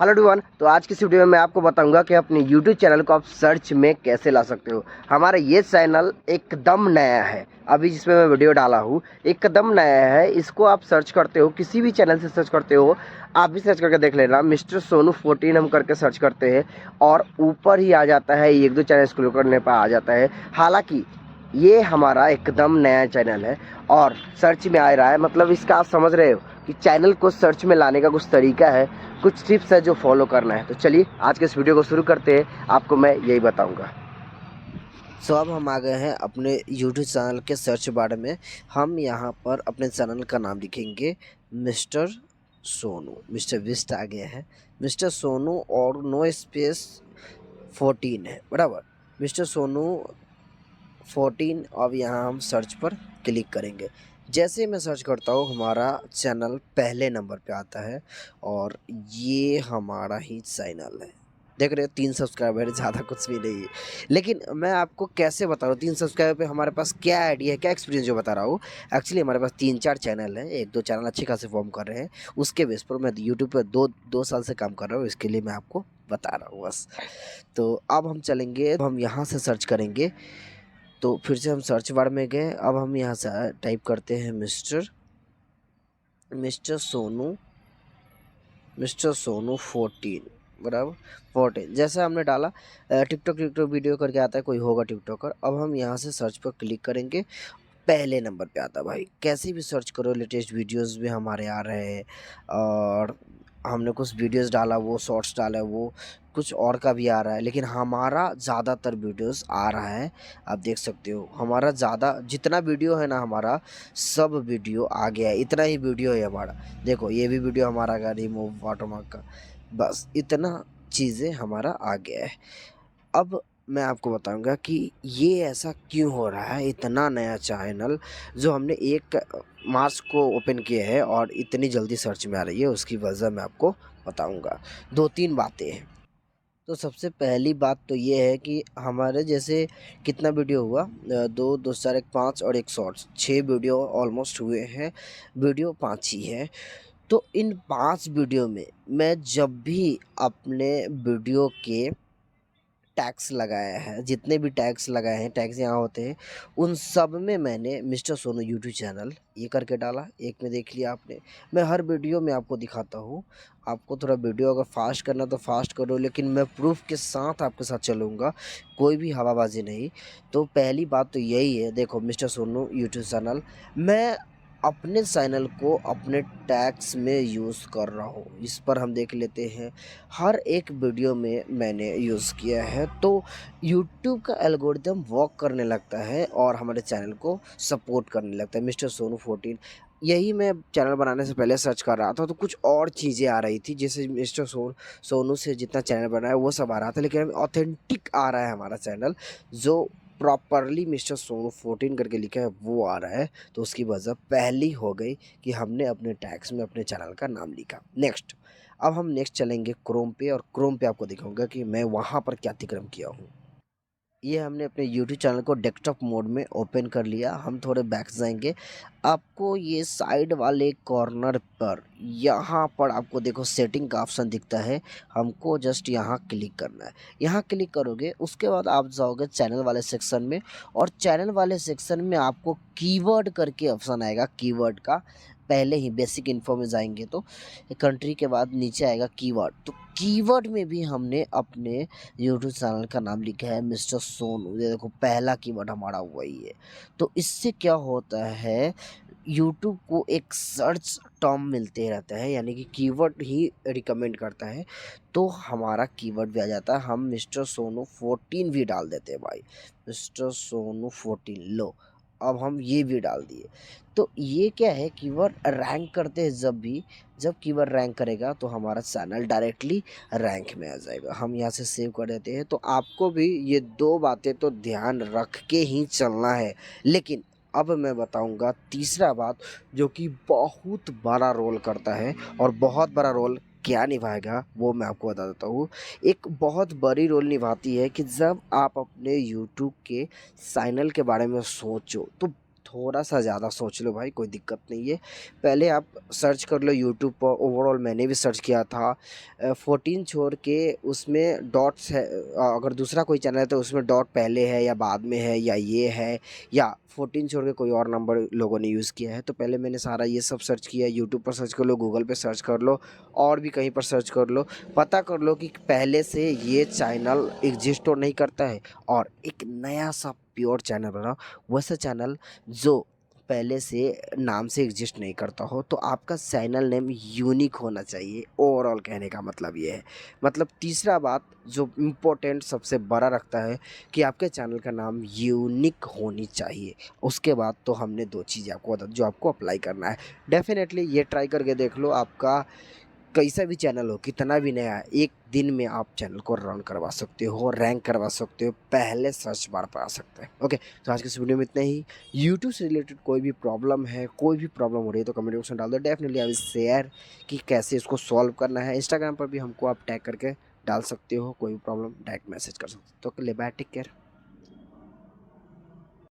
Hello everyone. तो आज की इस वीडियो में मैं आपको बताऊंगा कि अपने YouTube चैनल को आप सर्च में कैसे ला सकते हो। हमारा ये चैनल एकदम नया है, अभी जिसमें मैं वीडियो डाला हूँ एकदम नया है। इसको आप सर्च करते हो, किसी भी चैनल से सर्च करते हो, आप भी सर्च करके देख लेना। मिस्टर सोनू 14 हम करके सर्च करते हैं और ऊपर ही आ जाता है, एक दो चैनल स्क्रॉल करने पर आ जाता है। हालांकि ये हमारा एकदम नया चैनल है और सर्च में आ रहा है, मतलब इसका आप समझ रहे हो कि चैनल को सर्च में लाने का कुछ तरीका है, कुछ टिप्स है जो फॉलो करना है। तो चलिए आज के इस वीडियो को शुरू करते हैं, आपको मैं यही बताऊंगा। अब हम आ गए हैं अपने YouTube चैनल के सर्च बार में। हम यहाँ पर अपने चैनल का नाम लिखेंगे मिस्टर सोनू। मिस्टर विस्ट आ गया है, मिस्टर सोनू और नो स्पेस 14 है बराबर। मिस्टर सोनू 14। अब यहाँ हम सर्च पर क्लिक करेंगे। जैसे मैं सर्च करता हूँ हमारा चैनल पहले नंबर पे आता है और ये हमारा ही चैनल है। देख रहे हो 3 सब्सक्राइबर है, ज़्यादा कुछ भी नहीं है। लेकिन मैं आपको कैसे बता रहा हूँ 3 सब्सक्राइबर पे हमारे पास क्या आइडिया है, क्या एक्सपीरियंस जो बता रहा हूँ। एक्चुअली हमारे पास 3-4 चैनल है, 1-2 चैनल अच्छे खासे फॉर्म कर रहे हैं। उसके बेस पर मैं यूट्यूब पर दो साल से काम कर रहा हूँ, इसके लिए मैं आपको बता रहा हूँ बस। तो अब हम चलेंगे, हम यहाँ से सर्च करेंगे। तो फिर से हम सर्च बार में गए। अब हम यहाँ से टाइप करते हैं मिस्टर सोनू, मिस्टर सोनू 14 बराबर 14। जैसे हमने डाला टिकटॉक वीडियो करके आता है, कोई होगा टिकटॉकर। अब हम यहाँ से सर्च पर क्लिक करेंगे, पहले नंबर पे आता है भाई। कैसे भी सर्च करो, लेटेस्ट वीडियोस भी हमारे आ रहे हैं और हमने कुछ वीडियोस डाला, वो शॉर्ट्स डाला, वो कुछ और का भी आ रहा है, लेकिन हमारा ज़्यादातर वीडियोस आ रहा है। आप देख सकते हो हमारा ज़्यादा जितना वीडियो है ना, हमारा सब वीडियो आ गया है। इतना ही वीडियो है हमारा। देखो ये भी वीडियो हमारा का रिमूव वाटरमार्क का, बस इतना चीज़ें हमारा आ गया है। अब मैं आपको बताऊंगा कि ये ऐसा क्यों हो रहा है। इतना नया चैनल जो हमने 1 मार्च को ओपन किया है और इतनी जल्दी सर्च में आ रही है, उसकी वजह मैं आपको बताऊंगा। 2-3 बातें हैं। तो सबसे पहली बात तो ये है कि हमारे जैसे कितना वीडियो हुआ, 2 2 4 1 5 और एक शॉर्ट्स, 6 वीडियो ऑलमोस्ट हुए हैं। वीडियो 5 ही है। तो इन 5 वीडियो में मैं जब भी अपने वीडियो के टैग्स लगाया है, जितने भी टैग्स लगाए हैं, टैग्स यहाँ होते हैं, उन सब में मैंने मिस्टर सोनू यूट्यूब चैनल ये करके डाला। एक में देख लिया आपने। मैं हर वीडियो में आपको दिखाता हूँ। आपको थोड़ा वीडियो अगर फास्ट करना तो फास्ट करो, लेकिन मैं प्रूफ के साथ आपके साथ चलूँगा, कोई भी हवाबाजी नहीं। तो पहली बात तो यही है, देखो मिस्टर सोनू यूट्यूब चैनल, मैं अपने चैनल को अपने टैग्स में यूज़ कर रहा हूँ। इस पर हम देख लेते हैं, हर एक वीडियो में मैंने यूज़ किया है। तो यूट्यूब का एल्गोरिदम वर्क करने लगता है और हमारे चैनल को सपोर्ट करने लगता है। मिस्टर सोनू 14 यही मैं चैनल बनाने से पहले सर्च कर रहा था, तो कुछ और चीज़ें आ रही थी, जैसे मिस्टर सोनू से जितना चैनल बना है वो सब आ रहा था, लेकिन ऑथेंटिक आ रहा है हमारा चैनल, जो प्रॉपरली मिस्टर सोनू 14 करके लिखा है वो आ रहा है। तो उसकी वजह पहली हो गई कि हमने अपने टैग्स में अपने चैनल का नाम लिखा। नेक्स्ट, अब हम नेक्स्ट चलेंगे क्रोम पे और क्रोम पे आपको दिखाऊंगा कि मैं वहाँ पर क्या अतिक्रम किया हूँ। ये हमने अपने YouTube चैनल को डेस्कटॉप मोड में ओपन कर लिया। हम थोड़े बैक जाएंगे, आपको ये साइड वाले कॉर्नर पर यहाँ पर आपको देखो सेटिंग का ऑप्शन दिखता है, हमको जस्ट यहाँ क्लिक करना है। यहाँ क्लिक करोगे, उसके बाद आप जाओगे चैनल वाले सेक्शन में और चैनल वाले सेक्शन में आपको कीवर्ड करके ऑप्शन आएगा। कीवर्ड का पहले ही बेसिक इन्फो में जाएंगे तो कंट्री के बाद नीचे आएगा कीवर्ड। तो कीवर्ड में भी हमने अपने यूट्यूब चैनल का नाम लिखा है मिस्टर सोनू। ये देखो पहला कीवर्ड हमारा वही है। तो इससे क्या होता है, यूट्यूब को एक सर्च टर्म मिलते रहता है, यानी कि कीवर्ड ही रिकमेंड करता है, तो हमारा कीवर्ड भी आ जाता है। हम मिस्टर सोनू 14 भी डाल देते हैं भाई, मिस्टर सोनू 14 लो। अब हम ये भी डाल दिए। तो ये क्या है, कीवर्ड रैंक करते हैं। जब कीवर्ड रैंक करेगा तो हमारा चैनल डायरेक्टली रैंक में आ जाएगा। हम यहाँ से सेव कर देते हैं। तो आपको भी ये 2 बातें तो ध्यान रख के ही चलना है। लेकिन अब मैं बताऊंगा तीसरा बात, जो कि बहुत बड़ा रोल करता है और बहुत बड़ा रोल क्या निभाएगा वो मैं आपको बता देता हूँ। एक बहुत बड़ी रोल निभाती है कि जब आप अपने यूट्यूब के चैनल के बारे में सोचो तो थोड़ा सा ज़्यादा सोच लो भाई, कोई दिक्कत नहीं है। पहले आप सर्च कर लो यूट्यूब पर, ओवरऑल मैंने भी सर्च किया था। 14 छोड़ के उसमें डॉट्स है, अगर दूसरा कोई चैनल है तो उसमें डॉट पहले है या बाद में है या ये है, या 14 छोड़ के कोई और नंबर लोगों ने यूज़ किया है। तो पहले मैंने सारा ये सब सर्च किया, यूट्यूब पर सर्च कर लो, गूगल पे सर्च कर लो, और भी कहीं पर सर्च कर लो, पता कर लो कि पहले से ये चैनल एग्जिस्ट तो नहीं करता है, और एक नया सा प्योर चैनल बनाओ। वैसा चैनल जो पहले से नाम से एग्जिस्ट नहीं करता हो, तो आपका चैनल नेम यूनिक होना चाहिए। ओवरऑल कहने का मतलब ये है। मतलब तीसरा बात जो इम्पोर्टेंट सबसे बड़ा रखता है कि आपके चैनल का नाम यूनिक होनी चाहिए। उसके बाद तो हमने 2 चीज़ें आपको बता जो आपको अप्लाई करना है। डेफ़िनेटली ये ट्राई करके देख लो, आपका कैसा भी चैनल हो, कितना भी नया है, एक दिन में आप चैनल को रन करवा सकते हो, रैंक करवा सकते हो, पहले सर्च बार पर आ सकते हैं। ओके, तो आज के इस वीडियो में इतना ही। यूट्यूब से रिलेटेड कोई भी प्रॉब्लम है, कोई भी प्रॉब्लम हो रही है, तो कमेंट बॉक्स में डाल दो। डेफिनेटली आई विल शेयर कि कैसे इसको सॉल्व करना है। इंस्टाग्राम पर भी हमको आप टैग करके डाल सकते हो, कोई भी प्रॉब्लम डायरेक्ट मैसेज कर सकते हो। तो बाय, टेक केयर।